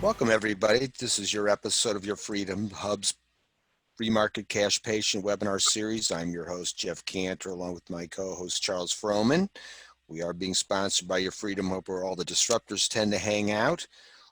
Welcome, everybody. This is your episode of your Freedom Hub's Free Market Cash Patient webinar series. I'm your host, Jeff Cantor, along with my co-host, Charles Froman. We are being sponsored by your Freedom Hub, where all the disruptors tend to hang out.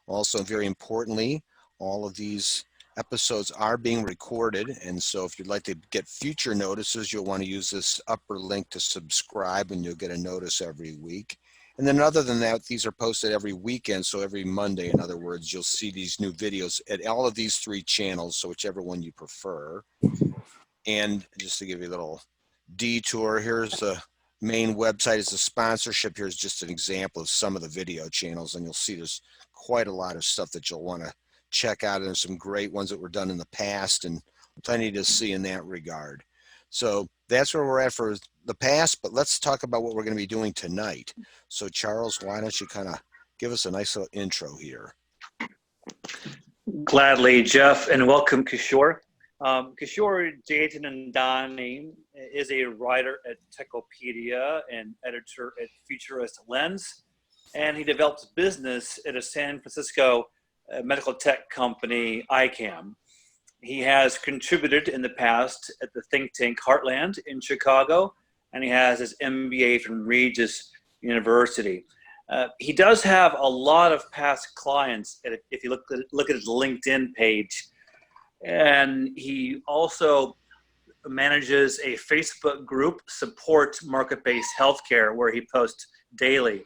Also, very importantly, all of these episodes are being recorded. And so if you'd like to get future notices, you'll want to use this upper link to subscribe, and you'll get a notice every week. And then other than that, these are posted every weekend. So every Monday, in other words, you'll see these new videos at all of these three channels. So whichever one you prefer. And just to give you a little detour, here's the main website is the sponsorship. Here's just an example of some of the video channels. And you'll see there's quite a lot of stuff that you'll want to check out. And there's some great ones that were done in the past and plenty to see in that regard. So that's where we're at for the past, but let's talk about what we're going to be doing tonight. So Charles, why don't you kind of give us a nice little intro here? Gladly, Jeff, and welcome, Kishore. Kishore Jethanandani is a writer at Techopedia and editor at Futurist Lens, and he develops business at a San Francisco medical tech company, eyeCam. He has contributed in the past at the think tank Heartland in Chicago, and he has his MBA from Regis University. He does have a lot of past clients, if you look at his LinkedIn page. And he also manages a Facebook group, Support Market-Based Healthcare, where he posts daily.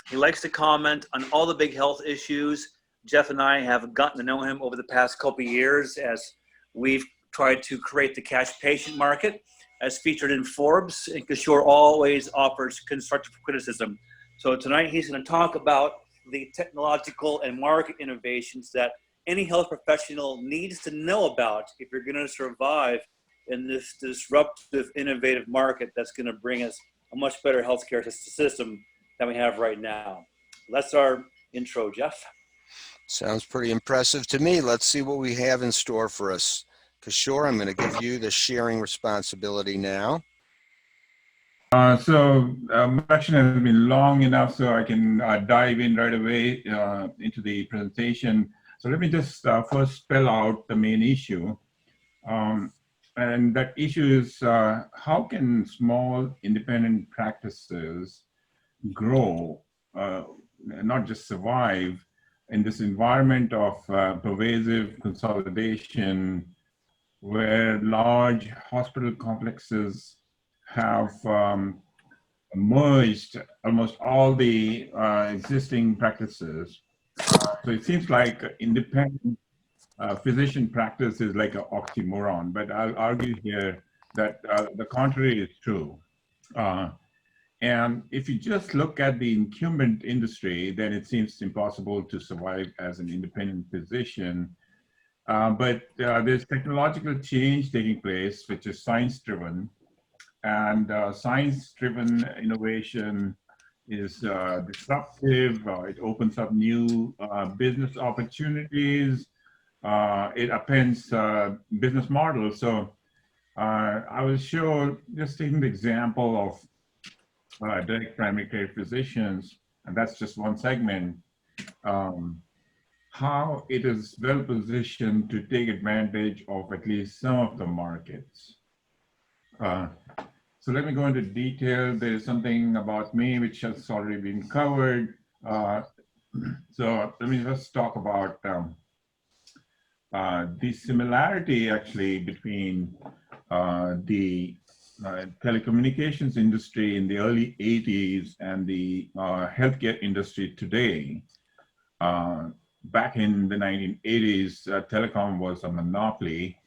He likes to comment on all the big health issues. Jeff and I have gotten to know him over the past couple of years as we've tried to create the cash patient market as featured in Forbes, and Kishore always offers constructive criticism. So tonight he's going to talk about the technological and market innovations that any health professional needs to know about if you're going to survive in this disruptive, innovative market that's going to bring us a much better healthcare system than we have right now. That's our intro, Jeff. Sounds pretty impressive to me. Let's see what we have in store for us. Kishore, I'm going to give you the sharing responsibility now. My action has been long enough so I can dive in right away into the presentation. So let me just first spell out the main issue. And that issue is how can small independent practices grow, not just survive, in this environment of pervasive consolidation where large hospital complexes have merged almost all the existing practices. So it seems like independent physician practice is like an oxymoron, but I'll argue here that the contrary is true. And if you just look at the incumbent industry, then it seems impossible to survive as an independent physician. But there's technological change taking place, which is science-driven. And science-driven innovation is disruptive. It opens up new business opportunities. It appends business models. So I will show, just taking the example of direct primary care physicians, and that's just one segment, how it is well positioned to take advantage of at least some of the markets. So let me go into detail. There's something about me which has already been covered. So let me just talk about the similarity actually between the telecommunications industry in the early 80s and the healthcare industry today. Back in the 1980s, telecom was a monopoly,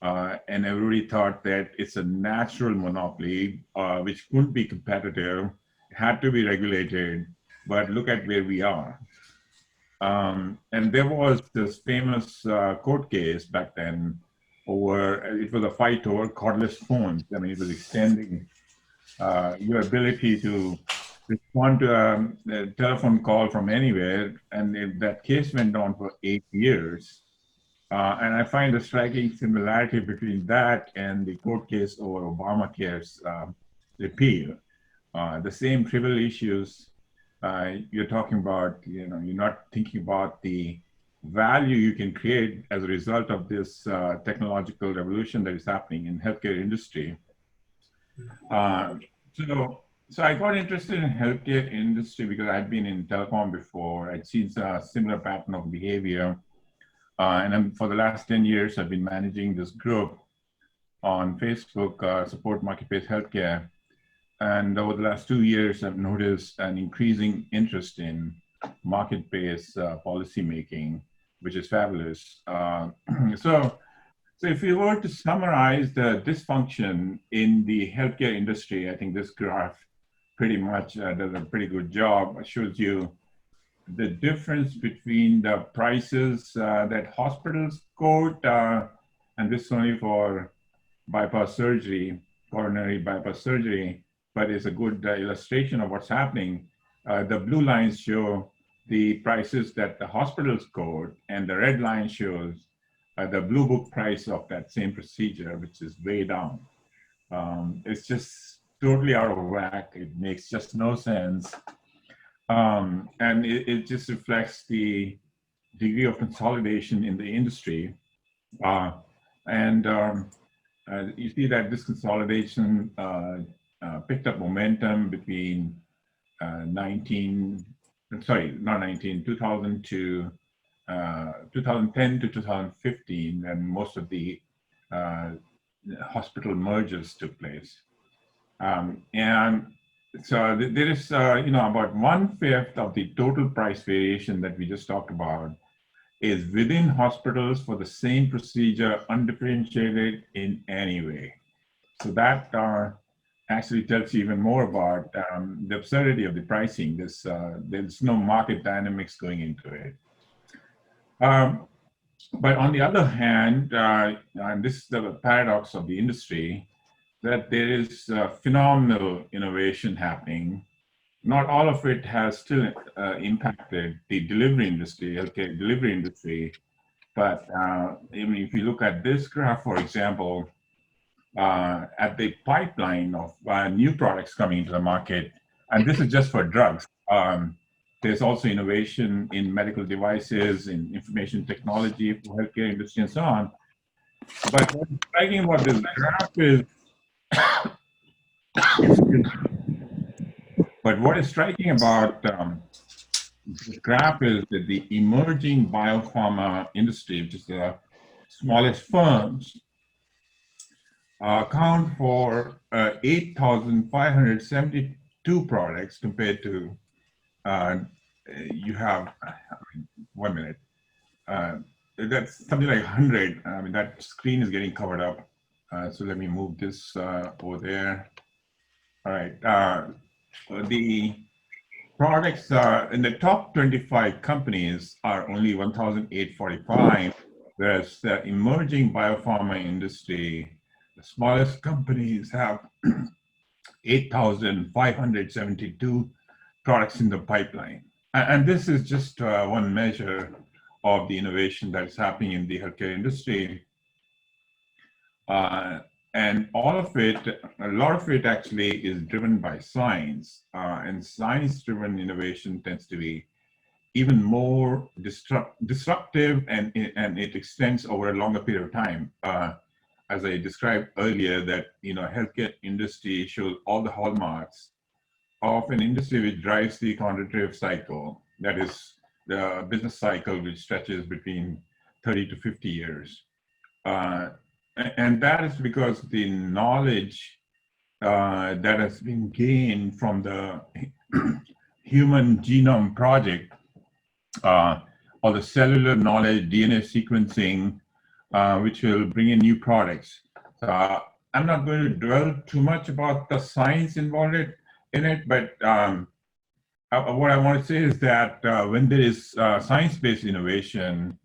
and everybody thought that it's a natural monopoly, which couldn't be competitive, had to be regulated, but look at where we are. And there was this famous court case back then it was a fight over cordless phones. I mean, it was extending your ability to respond to a telephone call from anywhere. And that case went on for 8 years. And I find a striking similarity between that and the court case over Obamacare's repeal. The same trivial issues you're talking about, you're not thinking about the value you can create as a result of this technological revolution that is happening in healthcare industry. So I got interested in healthcare industry because I'd been in telecom before. I'd seen a similar pattern of behavior. For the last 10 years, I've been managing this group on Facebook, Support Marketplace Healthcare. And over the last 2 years, I've noticed an increasing interest in market-based policy making, which is fabulous. So if you were to summarize the dysfunction in the healthcare industry, I think this graph pretty much does a pretty good job. It shows you the difference between the prices that hospitals quote, and this is only for bypass surgery, coronary bypass surgery, but it's a good illustration of what's happening. The blue lines show the prices that the hospitals quote, and the red line shows the blue book price of that same procedure, which is way down. It's just totally out of whack. It makes just no sense. And it just reflects the degree of consolidation in the industry. You see that this consolidation picked up momentum between 2000 to 2010 to 2015, and most of the hospital mergers took place. And so there is, about 1/5 of the total price variation that we just talked about is within hospitals for the same procedure, undifferentiated in any way. So that actually tells you even more about the absurdity of the pricing. There's no market dynamics going into it. But on the other hand, and this is the paradox of the industry, that there is phenomenal innovation happening. Not all of it has still impacted the delivery industry, healthcare delivery industry. But even if you look at this graph, for example, at the pipeline of new products coming into the market, and this is just for drugs. There's also innovation in medical devices, in information technology for healthcare industry, and so on. But what's striking about this graph is, but what is striking about this graph is that the emerging biopharma industry, which is the smallest firms, account for 8,572 products compared to, you have, 1 minute, that's something like 100. I mean, that screen is getting covered up. So let me move this over there. All right. The products in the top 25 companies are only 1,845, whereas the emerging biopharma industry, the smallest companies have 8,572 products in the pipeline. And this is just one measure of the innovation that is happening in the healthcare industry. And all of it, a lot of it actually is driven by science. And science-driven innovation tends to be even more disruptive, and it extends over a longer period of time. As I described earlier, that healthcare industry shows all the hallmarks of an industry which drives the contradictory cycle. That is the business cycle, which stretches between 30 to 50 years. And that is because the knowledge that has been gained from the Human Genome Project, or the cellular knowledge, DNA sequencing, which will bring in new products. I'm not going to dwell too much about the science involved in it, but what I want to say is that when there is science-based innovation,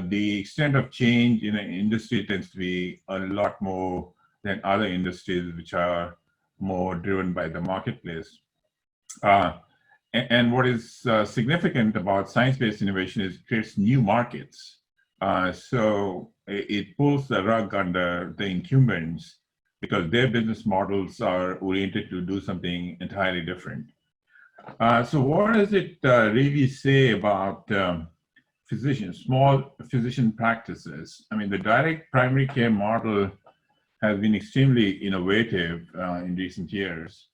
the extent of change in an industry tends to be a lot more than other industries which are more driven by the marketplace. And what is significant about science-based innovation is it creates new markets. So it pulls the rug under the incumbents because their business models are oriented to do something entirely different. So what does it really say about small physician practices? I mean, the direct primary care model has been extremely innovative in recent years.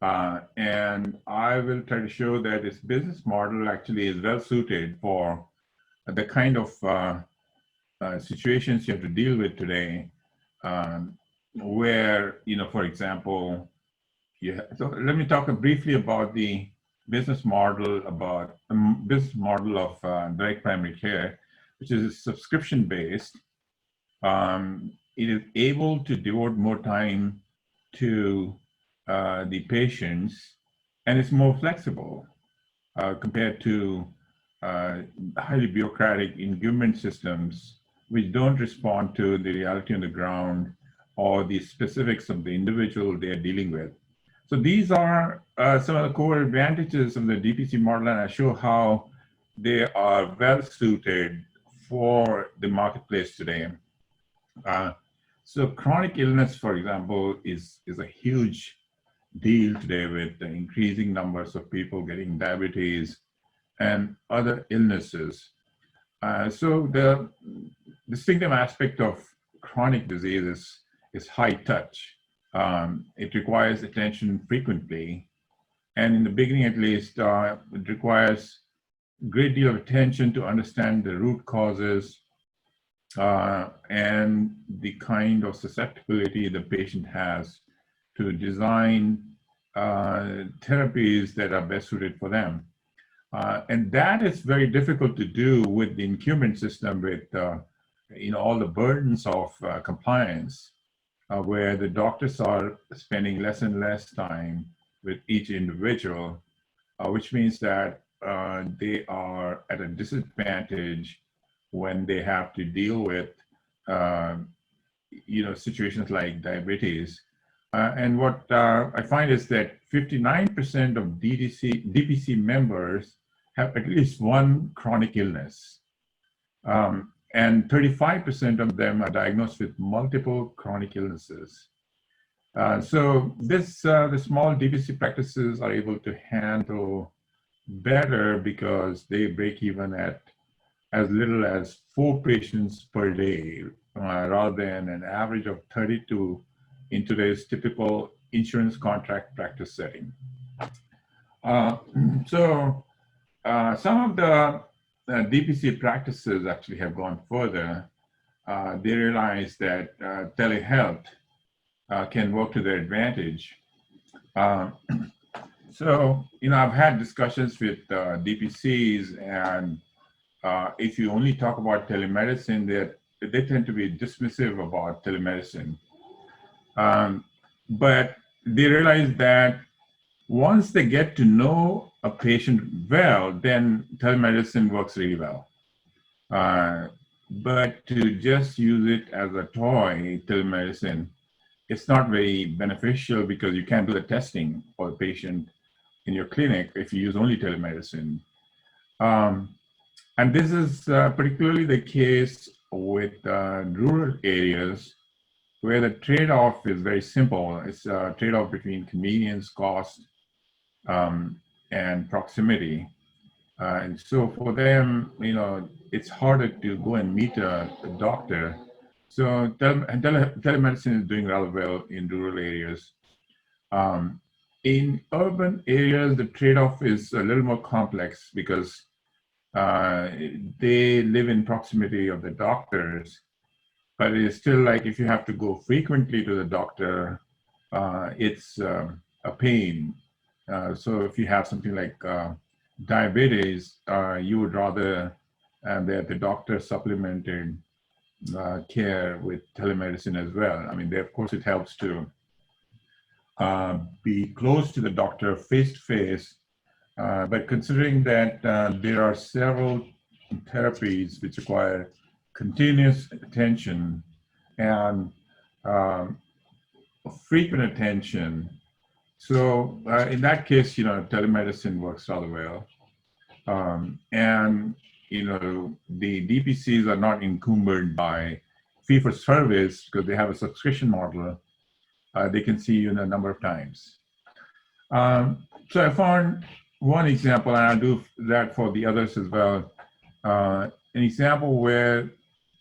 And I will try to show that this business model actually is well suited for the kind of situations you have to deal with today, where, for example, so let me talk briefly about the business model of direct primary care, which is subscription based. It is able to devote more time to the patients, and it's more flexible compared to highly bureaucratic incumbent systems which don't respond to the reality on the ground or the specifics of the individual they are dealing with. So these are some of the core advantages of the DPC model, and I show how they are well suited for the marketplace today. So chronic illness, for example, is a huge deal today with the increasing numbers of people getting diabetes and other illnesses. So the distinctive aspect of chronic disease is high touch. It requires attention frequently. And in the beginning, at least, it requires a great deal of attention to understand the root causes and the kind of susceptibility the patient has to design therapies that are best suited for them. And that is very difficult to do with the incumbent system with all the burdens of compliance, where the doctors are spending less and less time with each individual, which means that they are at a disadvantage when they have to deal with situations like diabetes. And what I find is that 59% of DPC members have at least one chronic illness. And 35% of them are diagnosed with multiple chronic illnesses. So the small DPC practices are able to handle better because they break even at as little as 4 patients per day, rather than an average of 32 in today's typical insurance contract practice setting. So some of the DPC practices actually have gone further. They realize that telehealth can work to their advantage. So, I've had discussions with DPCs, and if you only talk about telemedicine, they tend to be dismissive about telemedicine. But they realize that once they get to know a patient well, then telemedicine works really well. But to just use it as a toy, telemedicine, it's not very beneficial because you can't do the testing for the patient in your clinic if you use only telemedicine. And this is particularly the case with rural areas where the trade-off is very simple. It's a trade-off between convenience, cost, and proximity. And so for them, it's harder to go and meet a doctor. So telemedicine is doing rather well in rural areas. In urban areas, the trade-off is a little more complex because they live in proximity of the doctors, but it's still like if you have to go frequently to the doctor, it's a pain. So if you have something like diabetes, you would rather that the doctor supplemented care with telemedicine as well. I mean, of course, it helps to be close to the doctor face to face, but considering that there are several therapies which require continuous attention and um, frequent attention. So in that case, telemedicine works rather well. And, the DPCs are not encumbered by fee for service because they have a subscription model. They can see you in a number of times. So I found one example, and I'll do that for the others as well. An example where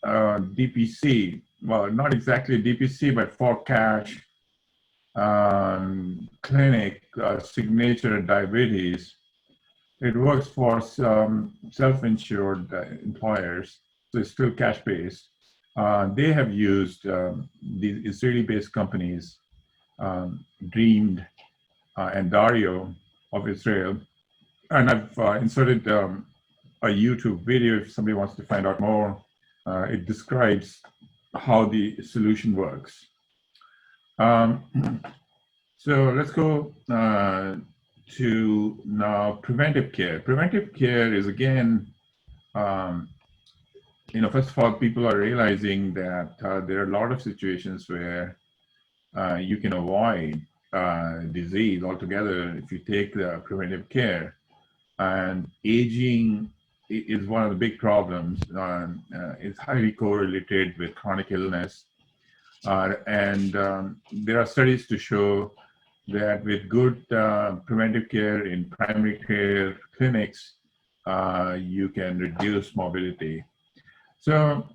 DPC, well, not exactly DPC, but for cash clinic signature diabetes. It works for some self-insured employers, so it's still cash-based. They have used these Israeli-based companies, Dreamed and Dario of Israel. And I've inserted a YouTube video if somebody wants to find out more. It describes how the solution works. So let's go to now preventive care. Preventive care is again, first of all, people are realizing that there are a lot of situations where you can avoid disease altogether if you take the preventive care. And aging is one of the big problems. It's highly correlated with chronic illness. And there are studies to show that with good preventive care in primary care clinics, you can reduce mobility. So,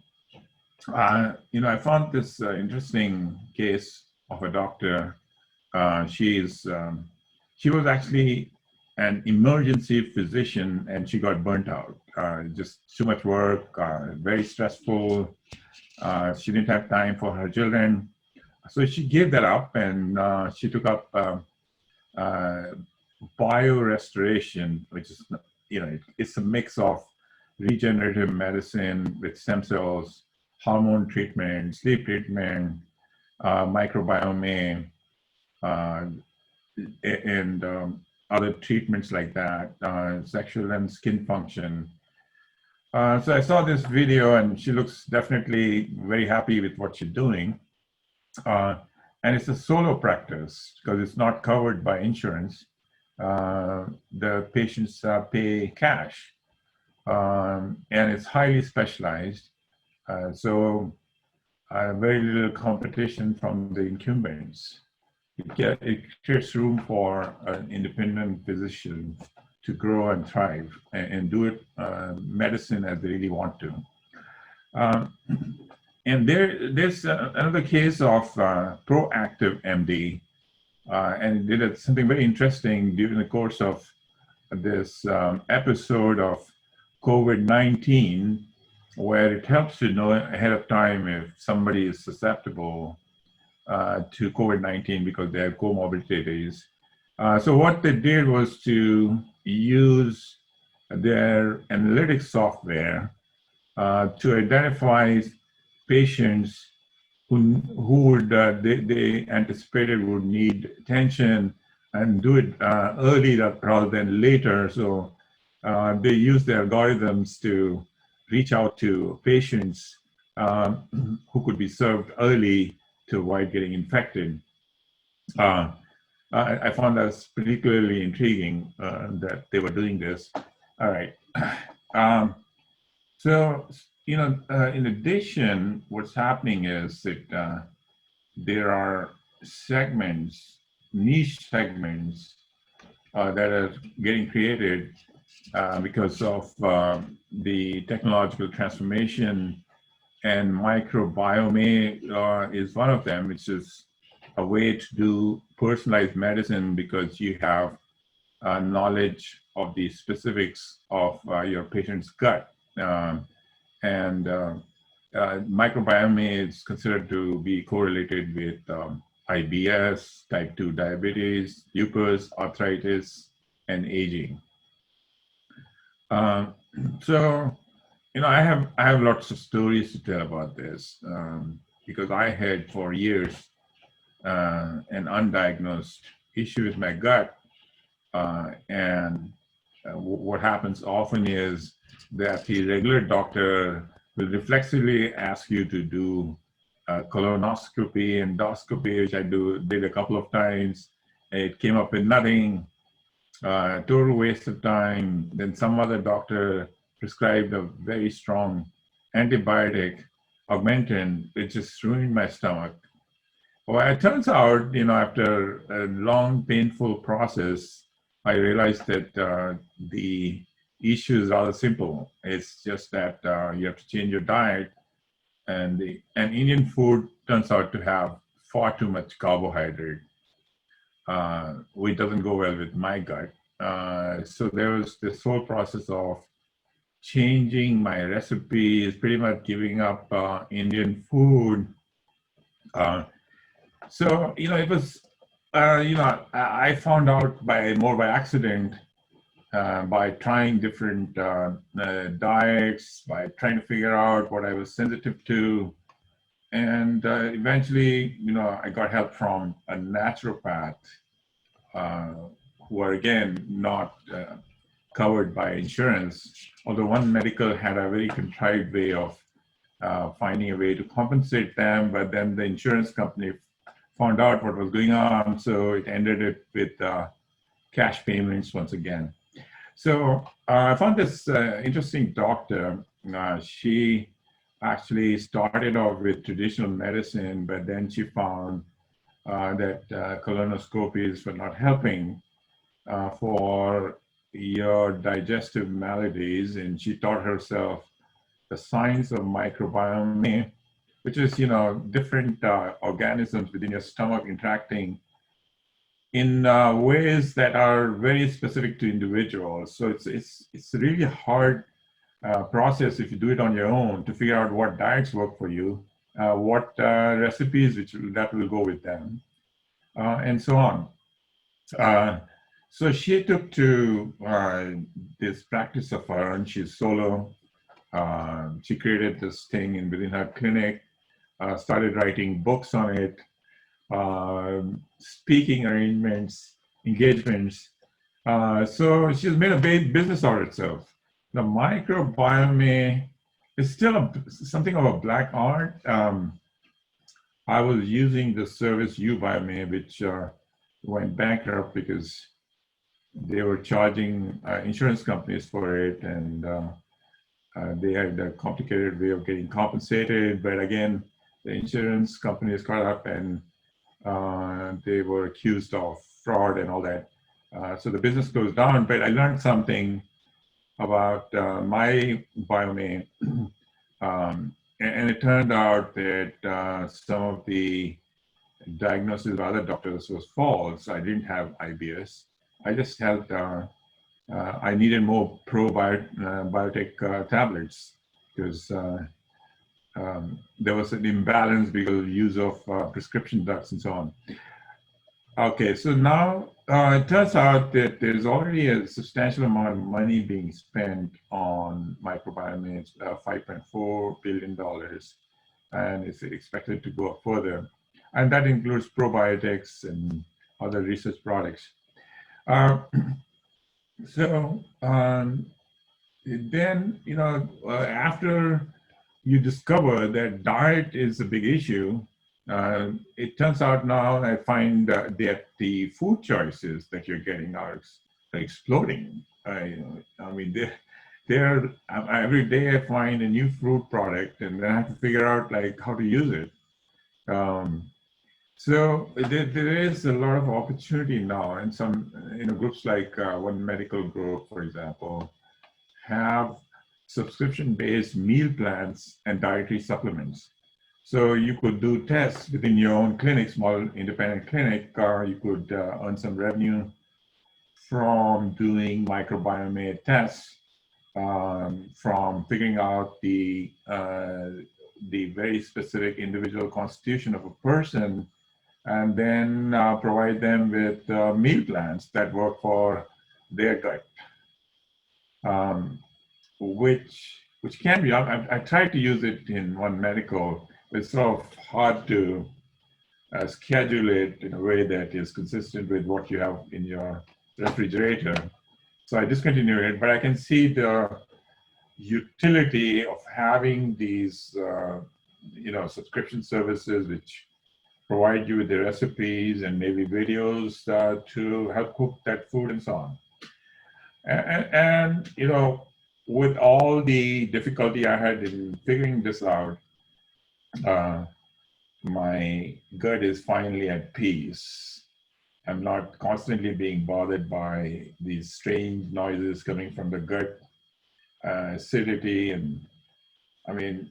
I found this interesting case of a doctor. She was actually an emergency physician, and she got burnt out. Just too much work, very stressful. She didn't have time for her children. So she gave that up, and she took up biorestoration, which is, it's a mix of regenerative medicine with stem cells, hormone treatment, sleep treatment, microbiome, and other treatments like that, sexual and skin function. So I saw this video, and she looks definitely very happy with what she's doing. And it's a solo practice because it's not covered by insurance. The patients pay cash, and it's highly specialized. So very little competition from the incumbents. It creates room for an independent physician to grow and thrive and do it medicine as they really want to. And there's another case of proactive MD, and it did something very interesting during the course of this episode of COVID-19, where it helps to know ahead of time if somebody is susceptible to COVID-19 because they have comorbidities. So what they did was to use their analytics software to identify patients who would they anticipated would need attention and do it early rather than later. So they use the algorithms to reach out to patients who could be served early to avoid getting infected. I found that particularly intriguing that they were doing this. All right. So, in addition, what's happening is that there are segments, niche segments that are getting created because of the technological transformation, and microbiome is one of them, which is a way to do personalized medicine because you have knowledge of the specifics of your patient's gut. Microbiome is considered to be correlated with IBS, type 2 diabetes, lupus, arthritis, and aging. So, I have lots of stories to tell about this because I had for years an undiagnosed issue with my gut, and what happens often is that the regular doctor will reflexively ask you to do colonoscopy, endoscopy, which I did a couple of times. It came up with nothing, total waste of time. Then some other doctor prescribed a very strong antibiotic, Augmentin, which just ruined my stomach. Well, it turns out, after a long, painful process, I realized that the issue is rather simple. It's just that you have to change your diet, and Indian food turns out to have far too much carbohydrate, which doesn't go well with my gut. So there was this whole process of changing my recipes, pretty much giving up Indian food. So, it was, I found out more by accident, by trying different diets, by trying to figure out what I was sensitive to. And eventually, I got help from a naturopath, who are, again, not covered by insurance, although One Medical had a very contrived way of finding a way to compensate them, but then the insurance company found out what was going on, so it ended it with cash payments once again. So I found this interesting doctor. She actually started off with traditional medicine, but then she found that colonoscopies were not helping for your digestive maladies, and she taught herself the science of microbiome, which is, different organisms within your stomach interacting in ways that are very specific to individuals. So it's really a hard process if you do it on your own to figure out what diets work for you, what recipes that will go with them, and so on. So she took to this practice of her own. She's solo. She created this thing within her clinic, started writing books on it, speaking arrangements, engagements. So she's made a big business out of itself. The microbiome is still something of a black art. I was using the service uBiome, which went bankrupt because they were charging insurance companies for it, and they had a complicated way of getting compensated. But again, the insurance companies caught up, and they were accused of fraud and all that. So the business closed down, but I learned something about my biome. And it turned out that some of the diagnosis of other doctors was false. I didn't have IBS. I just felt I needed more probiotic tablets, because there was an imbalance because of use of prescription drugs and so on. Okay, so now it turns out that there's already a substantial amount of money being spent on microbiome. It's $5.4 billion, and it's expected to go up further. And that includes probiotics and other research products. So then, after you discover that diet is a big issue, it turns out now I find that the food choices that you're getting are exploding. I mean, they're every day I find a new fruit product, and then I have to figure out how to use it. So there is a lot of opportunity now, and some groups like One Medical Group, for example, have subscription-based meal plans and dietary supplements. So you could do tests within your own clinic, small independent clinic, or you could earn some revenue from doing microbiome tests, from figuring out the very specific individual constitution of a person, and then provide them with meal plans that work for their gut, which can be. I tried to use it in One Medical. It's sort of hard to schedule it in a way that is consistent with what you have in your refrigerator. So I discontinued it, but I can see the utility of having these, subscription services which provide you with the recipes and maybe videos to help cook that food and so on. And with all the difficulty I had in figuring this out, my gut is finally at peace. I'm not constantly being bothered by these strange noises coming from the gut, acidity, and I mean,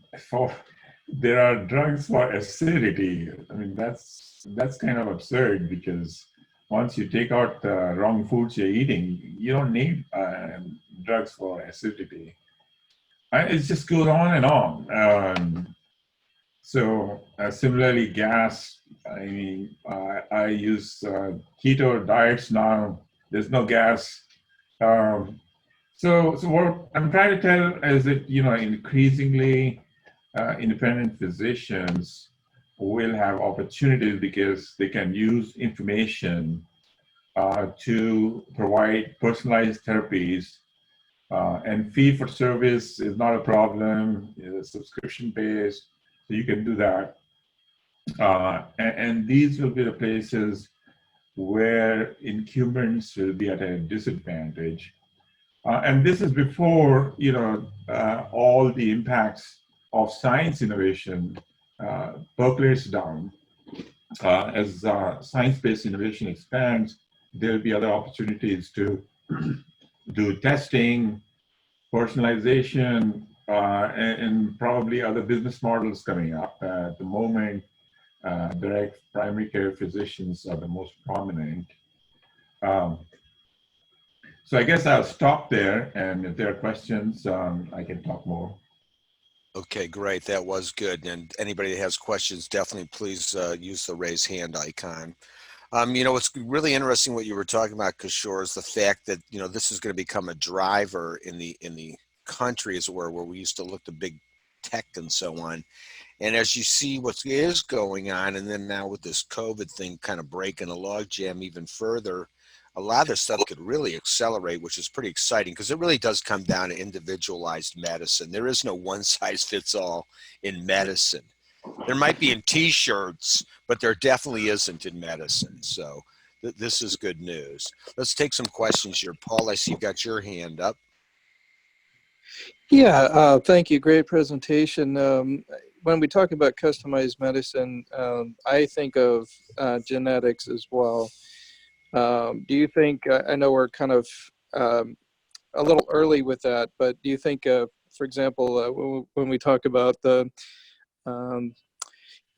there are drugs for acidity. I mean, that's kind of absurd because once you take out the wrong foods you're eating, you don't need drugs for acidity. It just goes on and on. Similarly, gas. I mean, I use keto diets now. There's no gas. So what I'm trying to tell is that increasingly independent physicians will have opportunities because they can use information to provide personalized therapies. And fee for service is not a problem. It's subscription based, so you can do that. And these will be the places where incumbents will be at a disadvantage. And this is before all the impacts of science innovation percolates down. As science-based innovation expands, there will be other opportunities to do testing, personalization, and probably other business models coming up. At the moment, direct primary care physicians are the most prominent. So I guess I'll stop there, and if there are questions, I can talk more. Okay, great. That was good. And anybody that has questions, definitely please use the raise hand icon. What's really interesting what you were talking about, Kishore, is the fact that this is going to become a driver in the country, as it were we used to look to big tech and so on. And as you see what is going on, and then now with this COVID thing kind of breaking a logjam even further, a lot of this stuff could really accelerate, which is pretty exciting because it really does come down to individualized medicine. There is no one size fits all in medicine. There might be in t-shirts, but there definitely isn't in medicine. So this is good news. Let's take some questions here. Paul, I see you've got your hand up. Yeah, thank you. Great presentation. When we talk about customized medicine, I think of genetics as well. Do you think, I know we're kind of a little early with that, but do you think, for example, when we talk about the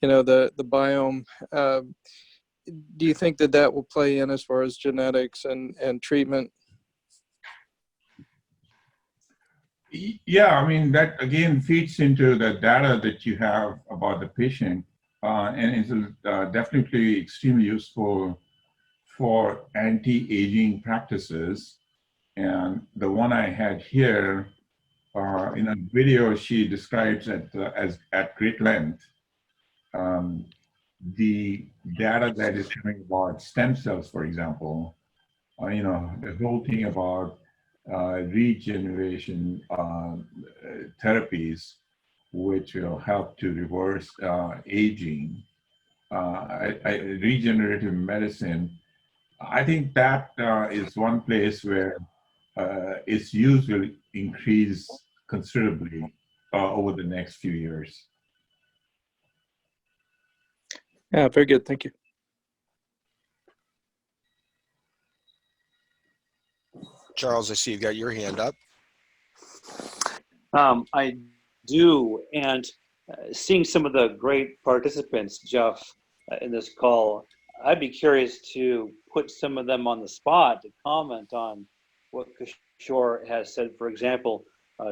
biome, do you think that will play in as far as genetics and treatment? Yeah, I mean, that again feeds into the data that you have about the patient, and it's definitely extremely useful for anti-aging practices. And the one I had here in a video, she describes at great length the data that is coming about stem cells, for example. The whole thing about regeneration therapies, which will help to reverse aging. Regenerative medicine, I think that is one place where its use will increase considerably over the next few years. Yeah, very good. Thank you. Charles, I see you've got your hand up. I do, and seeing some of the great participants, Jeff, in this call, I'd be curious to put some of them on the spot to comment on what Kishore has said. For example,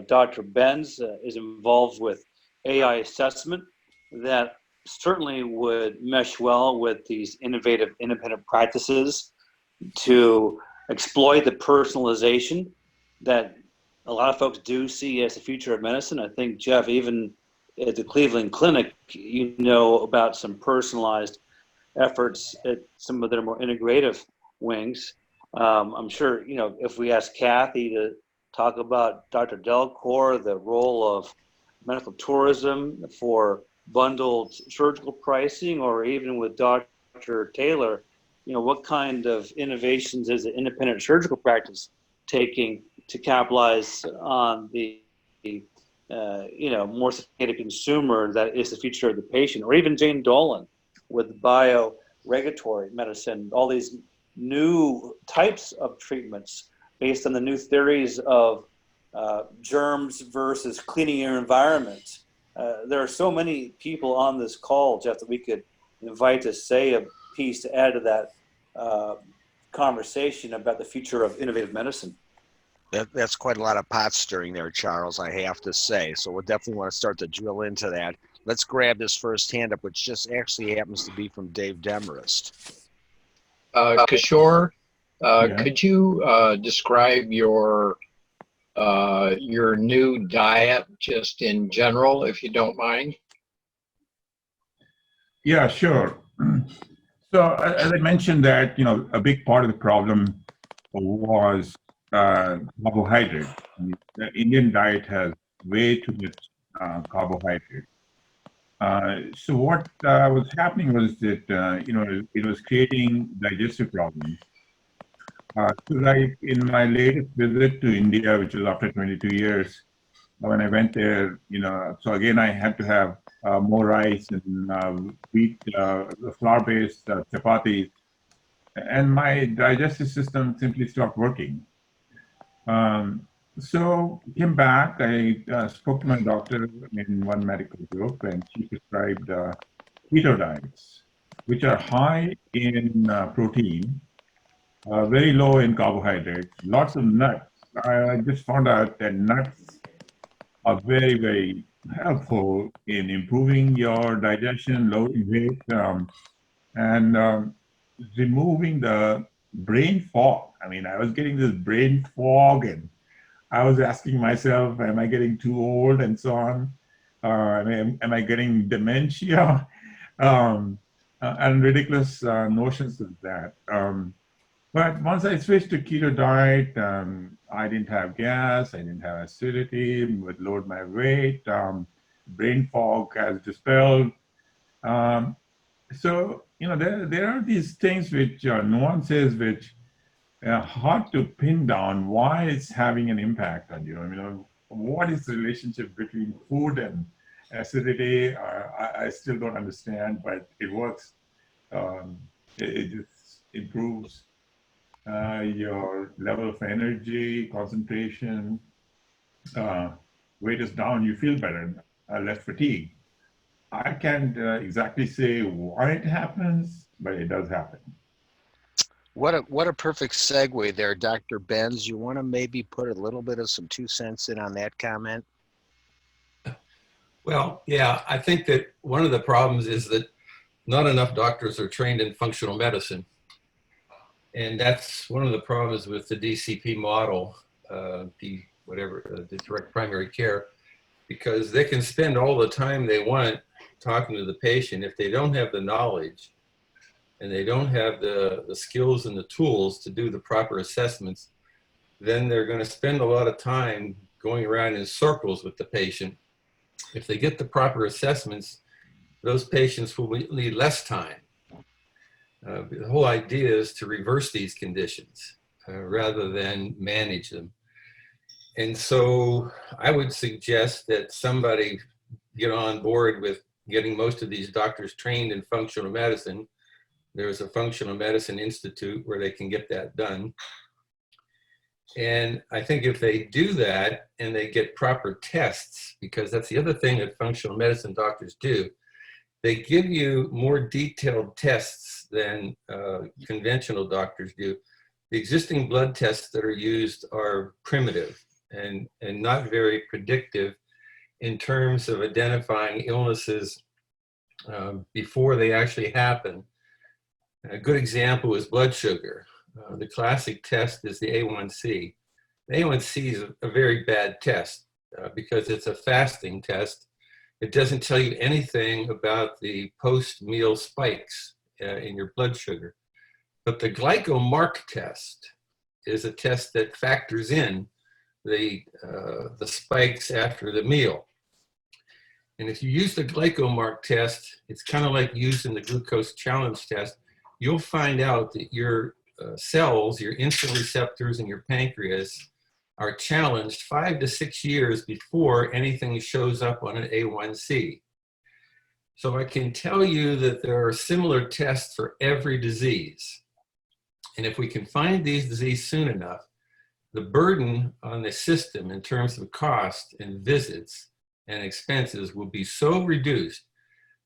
Dr. Benz is involved with AI assessment that certainly would mesh well with these innovative independent practices to exploit the personalization that a lot of folks do see as the future of medicine. I think, Jeff, even at the Cleveland Clinic, about some personalized efforts at some of their more integrative wings. I'm sure, if we ask Kathy to talk about Dr. Delcor, the role of medical tourism for bundled surgical pricing, or even with Dr. Taylor, what kind of innovations is the independent surgical practice taking to capitalize on the more sophisticated consumer that is the future of the patient, or even Jane Dolan with bio-regulatory medicine, all these new types of treatments based on the new theories of germs versus cleaning your environment. There are so many people on this call, Jeff, that we could invite to say a piece to add to that conversation about the future of innovative medicine. That's quite a lot of pot stirring there, Charles, I have to say. So we'll definitely want to start to drill into that. Let's grab this first hand up, which just actually happens to be from Dave Demarest. Kishore, Yeah. could you describe your new diet just in general, if you don't mind? Yeah, sure. So as I mentioned that, a big part of the problem was carbohydrate. The Indian diet has way too much carbohydrate. So what was happening was that, it was creating digestive problems. So like in my latest visit to India, which was after 22 years, when I went there, so again, I had to have more rice and wheat, flour-based chapatis, and my digestive system simply stopped working. So came back, I spoke to my doctor in one medical group, and she prescribed keto diets, which are high in protein, very low in carbohydrates, lots of nuts. I just found out that nuts are very, very helpful in improving your digestion, lowering weight, and removing the brain fog. I mean, I was getting this brain fog, and I was asking myself, am I getting too old, and so on? Am I getting dementia? And ridiculous notions of that. But once I switched to keto diet, I didn't have gas, I didn't have acidity, would load my weight, brain fog has dispelled. So, there are these things which are nuances which are hard to pin down why it's having an impact on you. What is the relationship between food and acidity? I still don't understand, but it works. It just improves your level of energy, concentration, weight is down, you feel better, less fatigue. I can't exactly say why it happens, but it does happen. What a perfect segue there, Dr. Benz. You want to maybe put a little bit of some 2 cents in on that comment? Well, yeah, I think that one of the problems is that not enough doctors are trained in functional medicine. And that's one of the problems with the DCP model, the direct primary care, because they can spend all the time they want talking to the patient. If they don't have the knowledge and they don't have the skills and the tools to do the proper assessments, then they're going to spend a lot of time going around in circles with the patient. If they get the proper assessments, those patients will need less time. The whole idea is to reverse these conditions rather than manage them. And so I would suggest that somebody get on board with getting most of these doctors trained in functional medicine. There's a functional medicine institute where they can get that done. And I think if they do that and they get proper tests, because that's the other thing that functional medicine doctors do, they give you more detailed tests than conventional doctors do. The existing blood tests that are used are primitive and not very predictive in terms of identifying illnesses before they actually happen. A good example is blood sugar. The classic test is the A1C. The A1C is a very bad test because it's a fasting test. It doesn't tell you anything about the post-meal spikes in your blood sugar. But the glycomark test is a test that factors in the spikes after the meal. And if you use the glycomark test, it's kind of like using the glucose challenge test. You'll find out that your cells, your insulin receptors and your pancreas are challenged 5 to 6 years before anything shows up on an A1C. So I can tell you that there are similar tests for every disease. And if we can find these diseases soon enough, the burden on the system in terms of cost and visits and expenses will be so reduced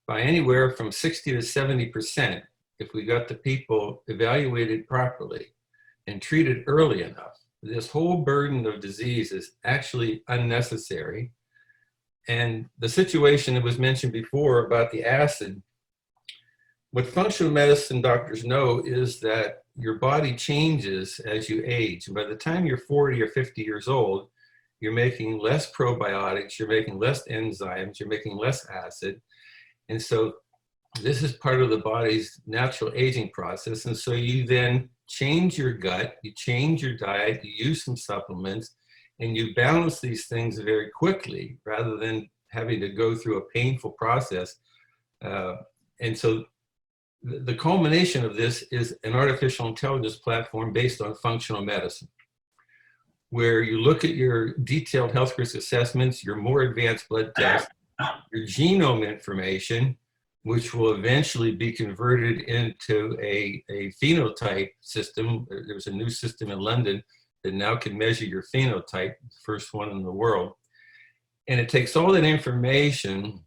by anywhere from 60 to 70% if we got the people evaluated properly and treated early enough. This whole burden of disease is actually unnecessary. And the situation that was mentioned before about the acid, what functional medicine doctors know is that your body changes as you age. And by the time you're 40 or 50 years old, you're making less probiotics, you're making less enzymes, you're making less acid. And so this is part of the body's natural aging process. And so you then change your gut, you change your diet, you use some supplements, and you balance these things very quickly rather than having to go through a painful process. And so the culmination of this is an artificial intelligence platform based on functional medicine, where you look at your detailed health risk assessments, your more advanced blood tests, your genome information, which will eventually be converted into a phenotype system. There's a new system in London that now can measure your phenotype, the first one in the world. And it takes all that information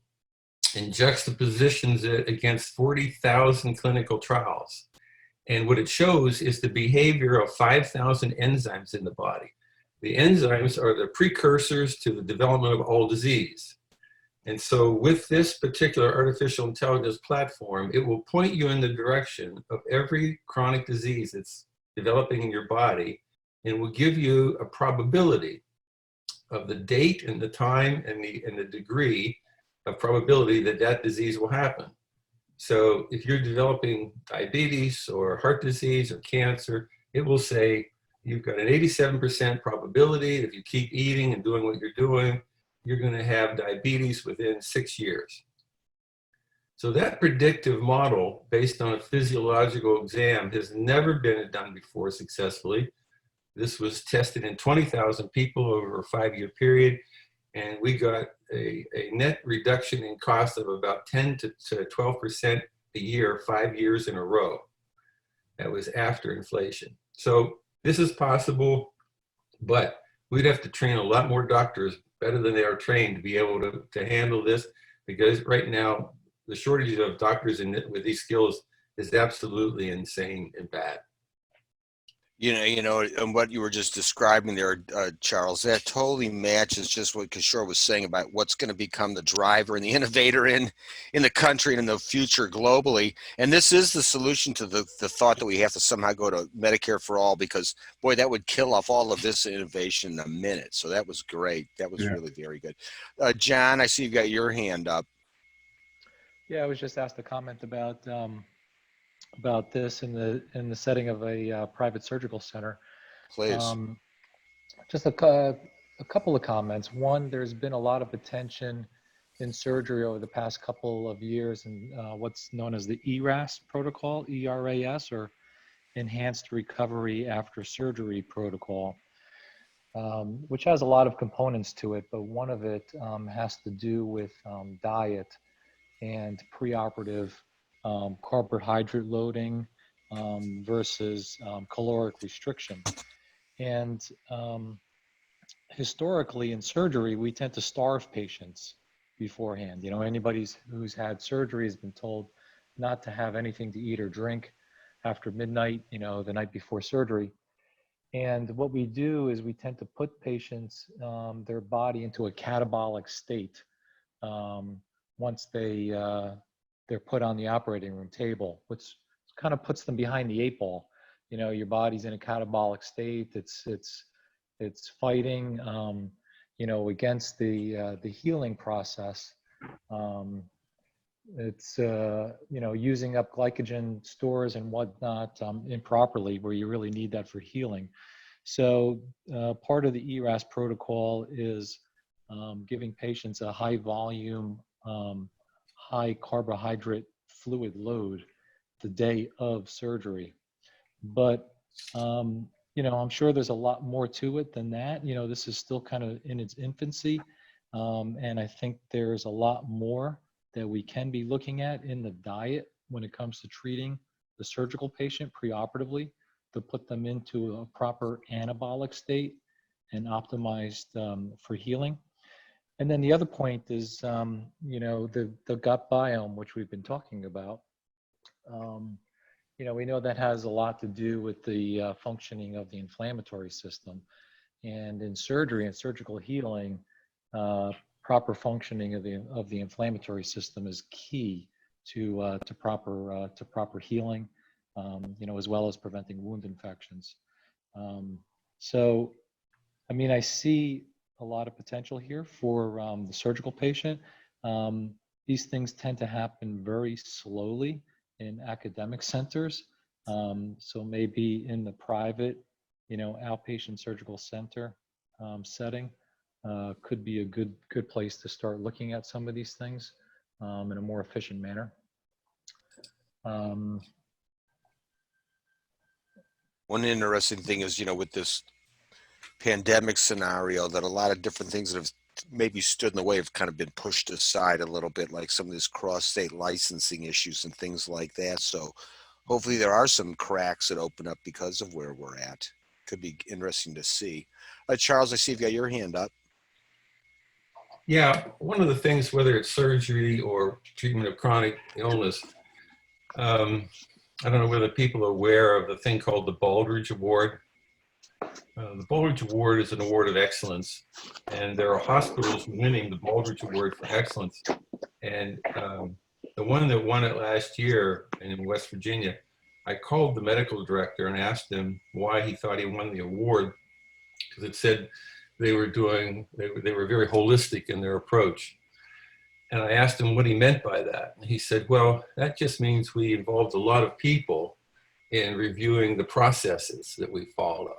and juxtapositions it against 40,000 clinical trials. And what it shows is the behavior of 5,000 enzymes in the body. The enzymes are the precursors to the development of all disease. And so with this particular artificial intelligence platform, it will point you in the direction of every chronic disease that's developing in your body and will give you a probability of the date and the time and the degree of probability that that disease will happen. So if you're developing diabetes or heart disease or cancer, it will say you've got an 87% probability that if you keep eating and doing what you're doing, you're going to have diabetes within 6 years. So that predictive model based on a physiological exam has never been done before successfully. This was tested in 20,000 people over a 5-year period, and we got a net reduction in cost of about 10 to 12% a year, 5 years in a row. That was after inflation. So this is possible, but we'd have to train a lot more doctors better than they are trained to be able to handle this, because right now the shortage of doctors with these skills is absolutely insane and bad. You know, and what you were just describing there, Charles, that totally matches just what Kishore was saying about what's going to become the driver and the innovator in the country and in the future globally. And this is the solution to the thought that we have to somehow go to Medicare for all, because, boy, that would kill off all of this innovation in a minute. So that was great. That was really very good. John, I see you've got your hand up. Yeah, I was just asked to comment about this in the setting of a private surgical center. Please. Just a couple of comments. One, there's been a lot of attention in surgery over the past couple of years in what's known as the ERAS protocol, ERAS, or Enhanced Recovery After Surgery Protocol, which has a lot of components to it, but one of it has to do with diet and preoperative carbohydrate loading versus caloric restriction. And historically in surgery, we tend to starve patients beforehand. You know, anybody who's had surgery has been told not to have anything to eat or drink after midnight, you know, the night before surgery. And what we do is we tend to put patients, their body into a catabolic state once they're put on the operating room table, which kind of puts them behind the 8 ball. You know, your body's in a catabolic state. It's fighting, you know, against the healing process. It's you know, using up glycogen stores and whatnot improperly, where you really need that for healing. So part of the ERAS protocol is giving patients a high volume, high carbohydrate fluid load the day of surgery. But, I'm sure there's a lot more to it than that. This is still kind of in its infancy. And I think there's a lot more that we can be looking at in the diet when it comes to treating the surgical patient preoperatively to put them into a proper anabolic state and optimized for healing. And then the other point is, the gut biome, which we've been talking about. We know that has a lot to do with the functioning of the inflammatory system. And in surgery and surgical healing, proper functioning of the inflammatory system is key to proper healing, as well as preventing wound infections. So, I see a lot of potential here for the surgical patient. These things tend to happen very slowly in academic centers. So maybe in the private, outpatient surgical center setting could be a good place to start looking at some of these things in a more efficient manner. One interesting thing is, with this pandemic scenario, that a lot of different things that have maybe stood in the way have kind of been pushed aside a little bit, like some of this cross-state licensing issues and things like that. So hopefully there are some cracks that open up because of where we're at. Could be interesting to see. Charles, I see you've got your hand up. Yeah, one of the things, whether it's surgery or treatment of chronic illness, I don't know whether people are aware of the thing called the Baldrige Award. The Baldrige Award is an award of excellence, and there are hospitals winning the Baldrige Award for excellence. And the one that won it last year in West Virginia, I called the medical director and asked him why he thought he won the award, because it said they were very holistic in their approach. And I asked him what he meant by that. And he said, well, that just means we involved a lot of people in reviewing the processes that we follow.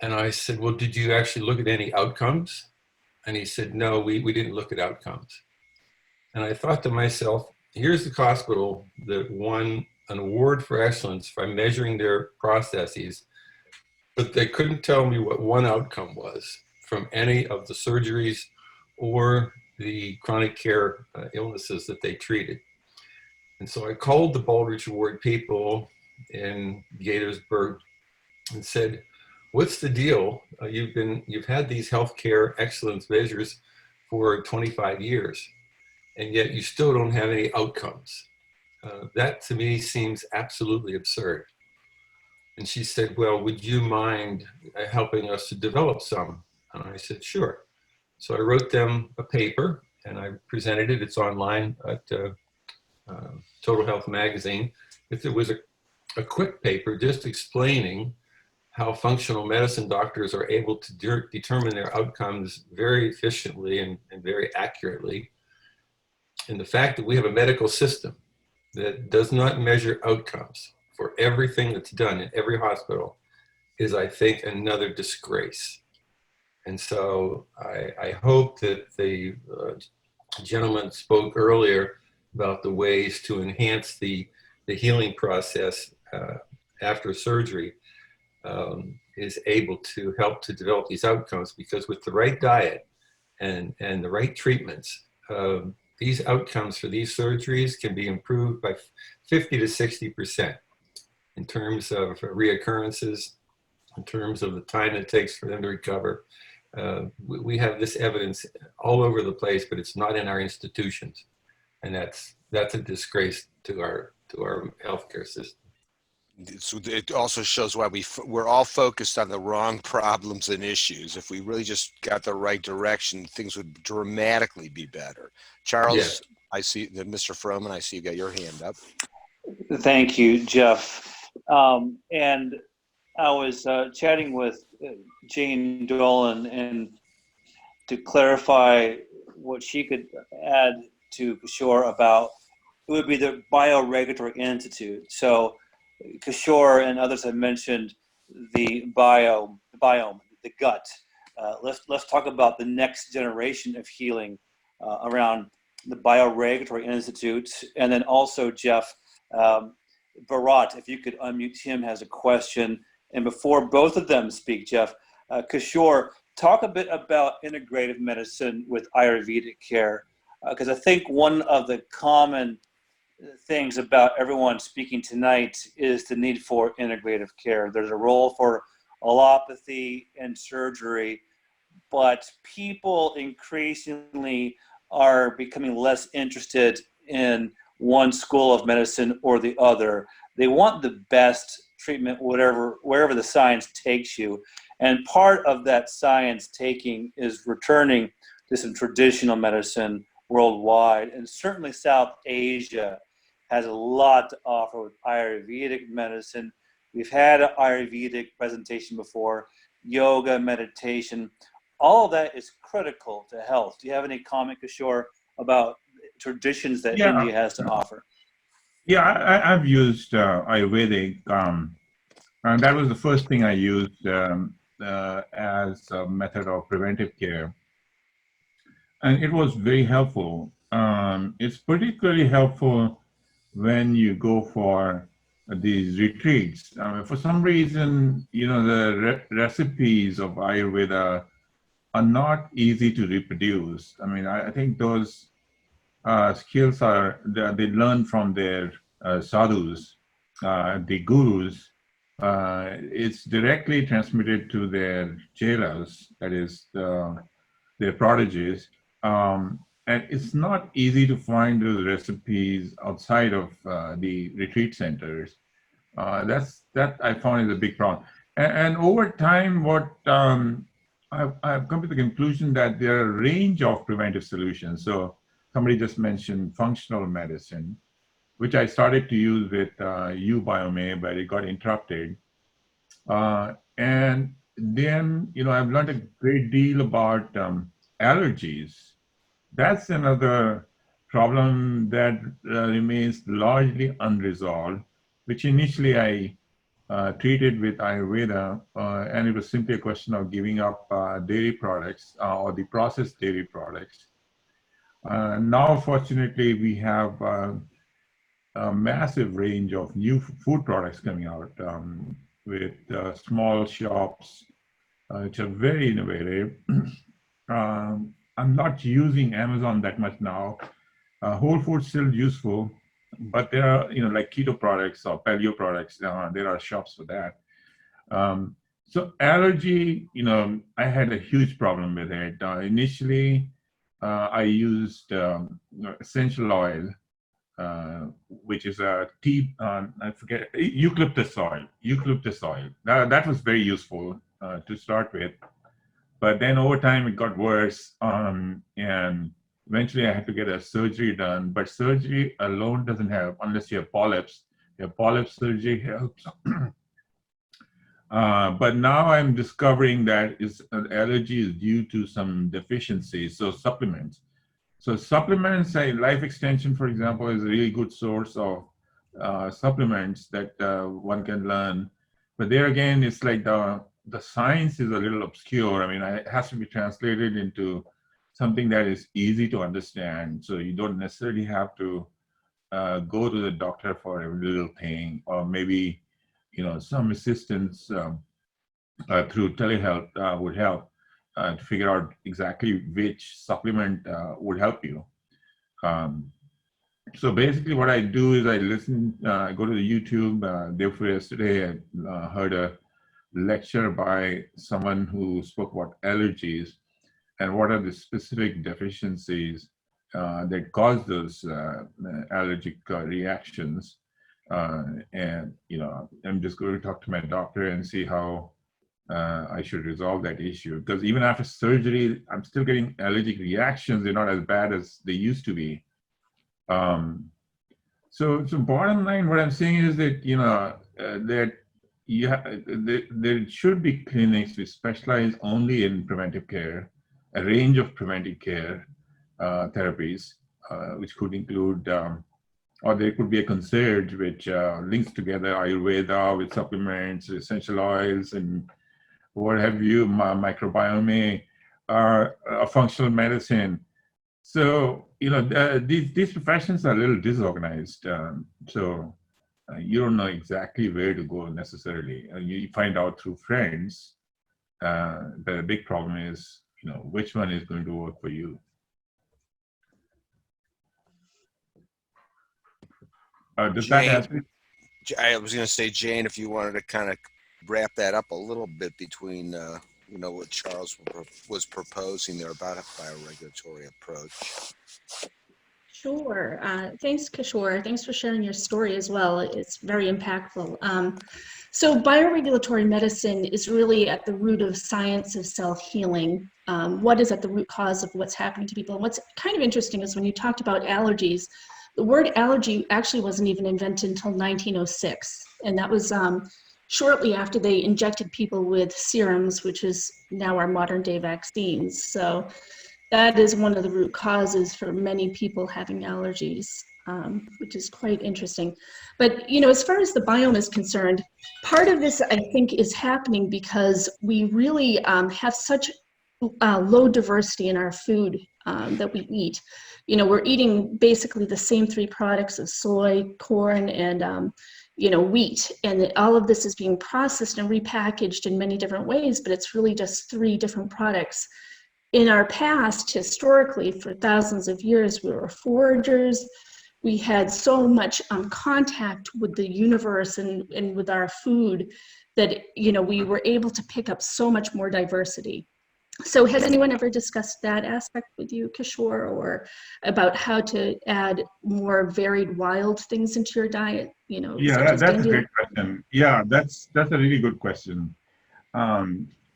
And I said, well, did you actually look at any outcomes? And he said, no, we didn't look at outcomes. And I thought to myself, here's the hospital that won an award for excellence by measuring their processes, but they couldn't tell me what one outcome was from any of the surgeries or the chronic care illnesses that they treated. And so I called the Baldrige Award people in Gaithersburg and said, what's the deal? You've had these healthcare excellence measures for 25 years, and yet you still don't have any outcomes. That to me seems absolutely absurd. And she said, well, would you mind helping us to develop some? And I said, sure. So I wrote them a paper and I presented it. It's online at Total Health Magazine. It was a quick paper just explaining how functional medicine doctors are able to determine their outcomes very efficiently and very accurately. And the fact that we have a medical system that does not measure outcomes for everything that's done in every hospital is, I think, another disgrace. And so I hope that the gentleman spoke earlier about the ways to enhance the healing process after surgery is able to help to develop these outcomes, because with the right diet and the right treatments, these outcomes for these surgeries can be improved by 50 to 60% in terms of reoccurrences, in terms of the time it takes for them to recover. We have this evidence all over the place, but it's not in our institutions, and that's a disgrace to our healthcare system. It also shows why we're all focused on the wrong problems and issues. If we really just got the right direction, things would dramatically be better. Charles, yeah. I see that Mr. Froman, I see you got your hand up. Thank you, Jeff. And I was chatting with Jane Dolan, and to clarify what she could add to Kishore about, it would be the Bioregulatory Institute. So Kishore and others have mentioned the biome, the gut. Let's talk about the next generation of healing around the Bioregulatory Institute, and then also Jeff Barat, if you could unmute him, has a question. And before both of them speak, Jeff, Kishore, talk a bit about integrative medicine with Ayurvedic care, because I think one of the common things about everyone speaking tonight is the need for integrative care. There's a role for allopathy and surgery, but people increasingly are becoming less interested in one school of medicine or the other. They want the best treatment, wherever the science takes you. And part of that science taking is returning to some traditional medicine worldwide. And certainly South Asia has a lot to offer with Ayurvedic medicine. We've had an Ayurvedic presentation before, yoga, meditation. All of that is critical to health. Do you have any comment, Kishore, about traditions that India has to offer? Yeah, I've used Ayurvedic, and that was the first thing I used as a method of preventive care. And it was very helpful. It's particularly helpful when you go for these retreats. For some reason, the recipes of Ayurveda are not easy to reproduce. I think those skills they learn from their sadhus, the gurus. It's directly transmitted to their chelas, that is their prodigies. And it's not easy to find those recipes outside of the retreat centers. That I found is a big problem. And over time, what I've come to the conclusion that there are a range of preventive solutions. So somebody just mentioned functional medicine, which I started to use with Biome, but it got interrupted. And then, I've learned a great deal about allergies. That's another problem that remains largely unresolved, which initially I treated with Ayurveda, and it was simply a question of giving up dairy products or the processed dairy products. Now, fortunately, we have a massive range of new food products coming out with small shops, which are very innovative. I'm not using Amazon that much now. Whole Foods still useful, but there are, like keto products or paleo products, there are shops for that. So allergy, I had a huge problem with it. Initially, I used essential oil, which is a tea, I forget, eucalyptus oil. That was very useful to start with. But then over time, it got worse. And eventually, I had to get a surgery done. But surgery alone doesn't help unless you have polyps. Your polyp surgery helps. But now I'm discovering that allergy is due to some deficiencies, so supplements. So supplements, Life Extension, for example, is a really good source of supplements that one can learn. But there again, it's like the science is a little obscure. It has to be translated into something that is easy to understand. So you don't necessarily have to go to the doctor for every little thing, or maybe, some assistance through telehealth would help to figure out exactly which supplement would help you. So basically what I do is I listen, I go to the YouTube. Therefore, yesterday I heard a lecture by someone who spoke about allergies and what are the specific deficiencies that cause those allergic reactions. And, I'm just going to talk to my doctor and see how I should resolve that issue. Because even after surgery, I'm still getting allergic reactions. They're not as bad as they used to be. So bottom line, what I'm saying is that, that there should be clinics which specialize only in preventive care, a range of preventive care therapies, which could include or there could be a concierge which links together Ayurveda with supplements, essential oils, and what have you, microbiome, functional medicine. So, these professions are a little disorganized. So you don't know exactly where to go necessarily. You find out through friends. The big problem is, which one is going to work for you. Does that Jane, answer? I was going to say, Jane, if you wanted to kind of wrap that up a little bit between, what Charles was proposing there about a bioregulatory approach. Sure. Thanks, Kishore. Thanks for sharing your story as well. It's very impactful. So bioregulatory medicine is really at the root of science of self-healing. What is at the root cause of what's happening to people? And what's kind of interesting is when you talked about allergies, the word allergy actually wasn't even invented until 1906. And that was shortly after they injected people with serums, which is now our modern day vaccines. So that is one of the root causes for many people having allergies, which is quite interesting. But, as far as the biome is concerned, part of this, I think, is happening because we really have such low diversity in our food that we eat. We're eating basically the same three products of soy, corn, and wheat, and all of this is being processed and repackaged in many different ways, but it's really just three different products. In our past, historically, for thousands of years, we were foragers. We had so much contact with the universe and with our food that, we were able to pick up so much more diversity. So has anyone ever discussed that aspect with you, Kishore, or about how to add more varied wild things into your diet, Yeah, that's a great question. Yeah, that's a really good question.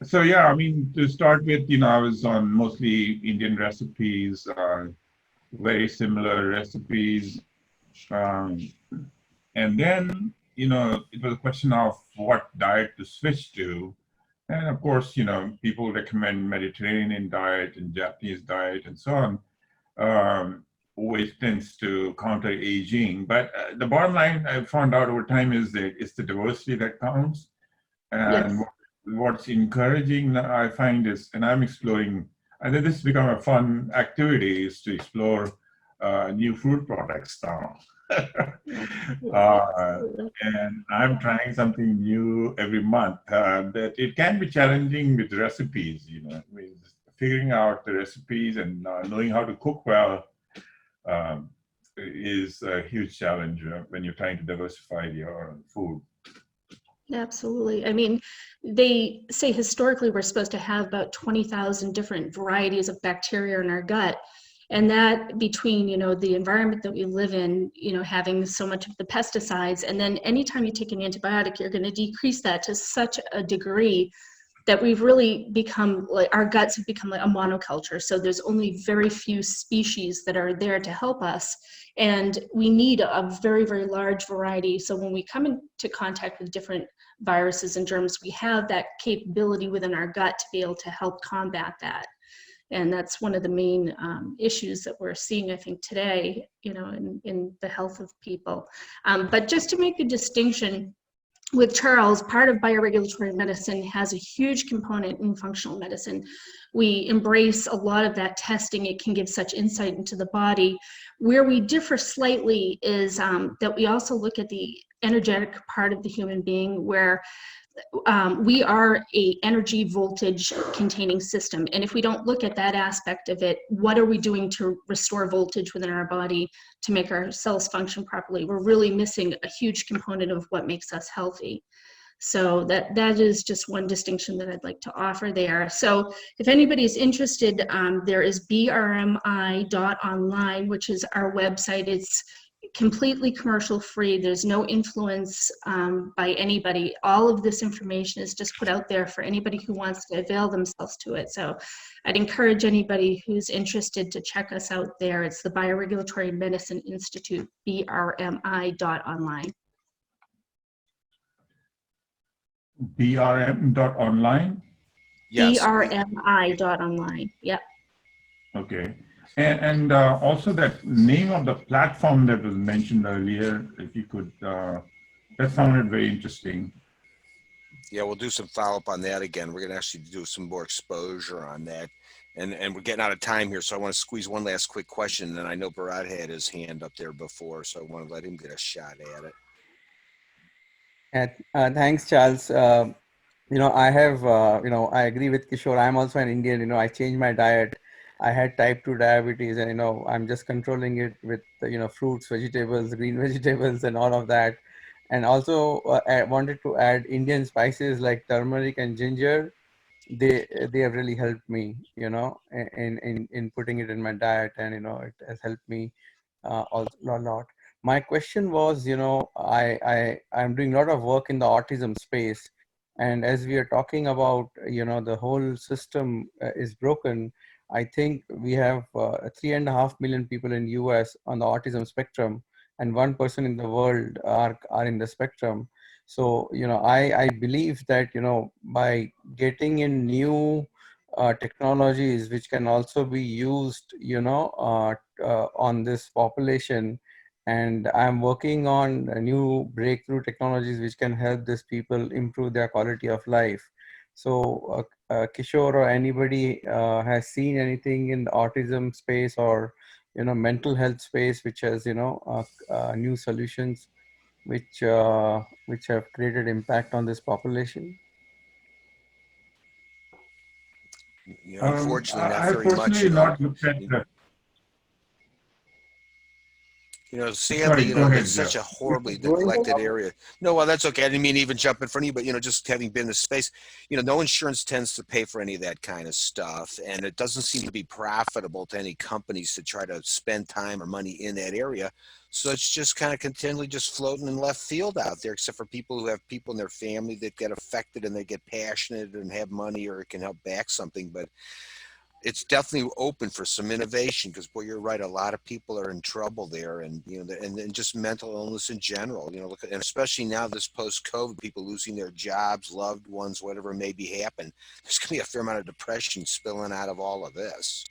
So yeah, I mean, to start with, I was on mostly Indian recipes, very similar recipes. And then, it was a question of what diet to switch to. And of course, people recommend Mediterranean diet and Japanese diet and so on, always tends to counter aging. But the bottom line I found out over time is that it's the diversity that counts. And Yes. what's encouraging, I find, is, and I'm exploring, I think this has become a fun activity, is to explore new food products now. And I'm trying something new every month. But it can be challenging with recipes, with figuring out the recipes and knowing how to cook well is a huge challenge when you're trying to diversify your food. Absolutely. I mean, they say historically we're supposed to have about 20,000 different varieties of bacteria in our gut. And that between, the environment that we live in, having so much of the pesticides, and then anytime you take an antibiotic, you're going to decrease that to such a degree that we've really become like, our guts have become like a monoculture. So there's only very few species that are there to help us. And we need a very, very large variety. So when we come into contact with different viruses and germs, we have that capability within our gut to be able to help combat that. And that's one of the main issues that we're seeing, I think, today, in the health of people. But just to make a distinction, with Charles, part of bioregulatory medicine has a huge component in functional medicine. We embrace a lot of that testing. It can give such insight into the body. Where we differ slightly is that we also look at the energetic part of the human being, where we are a energy voltage containing system. And if we don't look at that aspect of it, what are we doing to restore voltage within our body to make our cells function properly? We're really missing a huge component of what makes us healthy. So that is just one distinction that I'd like to offer there. So if anybody's interested, there is brmi.online, which is our website. It's completely commercial free. There's no influence by anybody. All of this information is just put out there for anybody who wants to avail themselves to it. So I'd encourage anybody who's interested to check us out there. It's the Bioregulatory Medicine Institute, brmi.online. BRM.online? Yes. brmi.online. Yep. Okay. And also that name of the platform that was mentioned earlier, if you could, that sounded very interesting. Yeah, we'll do some follow-up on that again. We're going to actually do some more exposure on that. And we're getting out of time here, so I want to squeeze one last quick question. And I know Bharat had his hand up there before, so I want to let him get a shot at it. Thanks, Charles. I have, I agree with Kishore. I'm also an Indian. I changed my diet. I had type 2 diabetes, and I'm just controlling it with fruits, vegetables, green vegetables, and all of that. And also, I wanted to add Indian spices like turmeric and ginger. They have really helped me, in putting it in my diet, and it has helped me also a lot. My question was, I'm doing a lot of work in the autism space, and as we are talking about, the whole system is broken. I think we have 3.5 million people in US on the autism spectrum, and 1% in the world are in the spectrum. So, I believe that, by getting in new technologies which can also be used, on this population, and I'm working on new breakthrough technologies which can help these people improve their quality of life. So, Kishore or anybody has seen anything in the autism space or, mental health space which has, new solutions which have created impact on this population? Unfortunately, not I very much, personally not looked at the. Sadly, Sorry, go ahead, it's such Jeff. a horribly neglected area. No, well, that's okay. I didn't mean to even jump in front of you, but, just having been in the space, no insurance tends to pay for any of that kind of stuff. And it doesn't seem to be profitable to any companies to try to spend time or money in that area. So it's just kind of continually just floating in left field out there, except for people who have people in their family that get affected and they get passionate and have money or it can help back something. But it's definitely open for some innovation because, boy, you're right. A lot of people are in trouble there, and and just mental illness in general. Look at, and especially now this post-COVID, people losing their jobs, loved ones, whatever may be happen. There's going to be a fair amount of depression spilling out of all of this.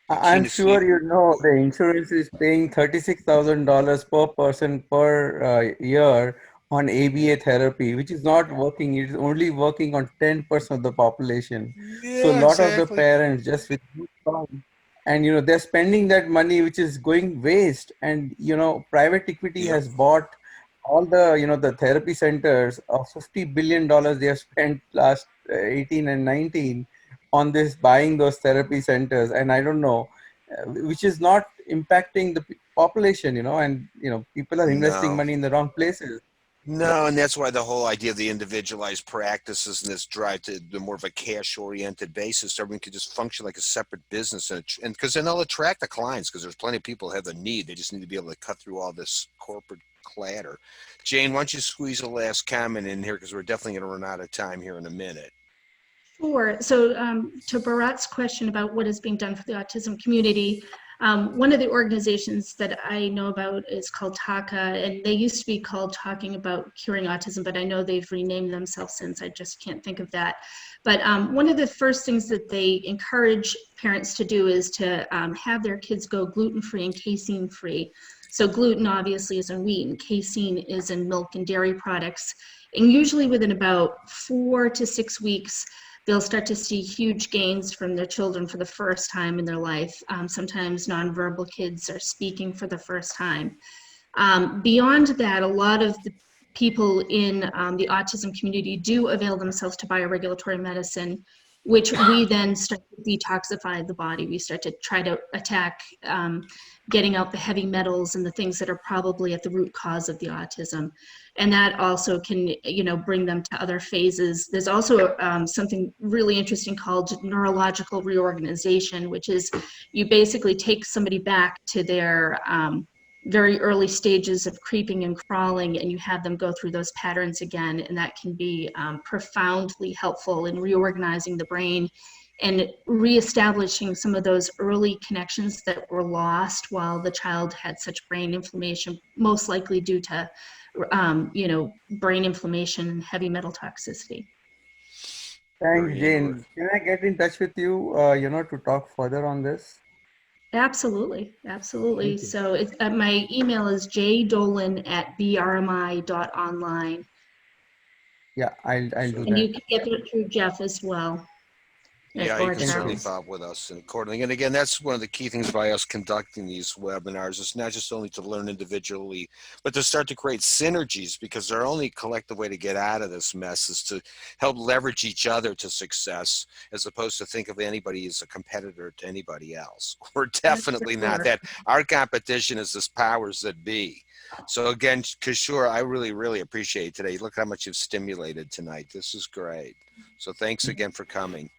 I'm sure the insurance is paying $36,000 per person per year on ABA therapy, which is not working. It is only working on 10% of the population. So a Yeah, lot of the exactly. parents just with and they're spending that money which is going waste. And private equity Yep. has bought all the the therapy centers of $50 billion they have spent last 18 and 19 on this, buying those therapy centers. And I don't know, which is not impacting the population, and people are investing No. money in the wrong places. No, and that's why the whole idea of the individualized practices and this drive to the more of a cash-oriented basis, everyone could just function like a separate business, and because then they'll attract the clients because there's plenty of people who have the need. They just need to be able to cut through all this corporate clatter. Jane, why don't you squeeze a last comment in here because we're definitely going to run out of time here in a minute. Sure. So to Bharat's question about what is being done for the autism community, one of the organizations that I know about is called TACA, and they used to be called Talking About Curing Autism, but I know they've renamed themselves since. I just can't think of that. But one of the first things that they encourage parents to do is to have their kids go gluten-free and casein-free. So gluten obviously is in wheat, and casein is in milk and dairy products. And usually within about 4 to 6 weeks, they'll start to see huge gains from their children for the first time in their life. Sometimes nonverbal kids are speaking for the first time. Beyond that, a lot of the people in the autism community do avail themselves to bioregulatory medicine, which we then start to detoxify the body. We start to try to attack getting out the heavy metals and the things that are probably at the root cause of the autism. And that also can, bring them to other phases. There's also something really interesting called neurological reorganization, which is you basically take somebody back to their very early stages of creeping and crawling, and you have them go through those patterns again. And that can be profoundly helpful in reorganizing the brain and reestablishing some of those early connections that were lost while the child had such brain inflammation, most likely due to brain inflammation and heavy metal toxicity. Thanks, Jane. Can I get in touch with you, to talk further on this? Absolutely, absolutely. Thank you. So it's my email is jdolan@brmi.online, Yeah, I'll do and that. you can get it through Jeff as well, Yeah, you or can Thank certainly you. Charles. follow up with us and accordingly. And again, that's one of the key things by us conducting these webinars. It's not just only to learn individually, but to start to create synergies, because our only collective way to get out of this mess is to help leverage each other to success, as opposed to think of anybody as a competitor to anybody else. We're That's for definitely not sure. that. Our competition is this powers that be. So again, Kishore, I really appreciate it today. Look how much you've stimulated tonight. This is great. So thanks again for coming.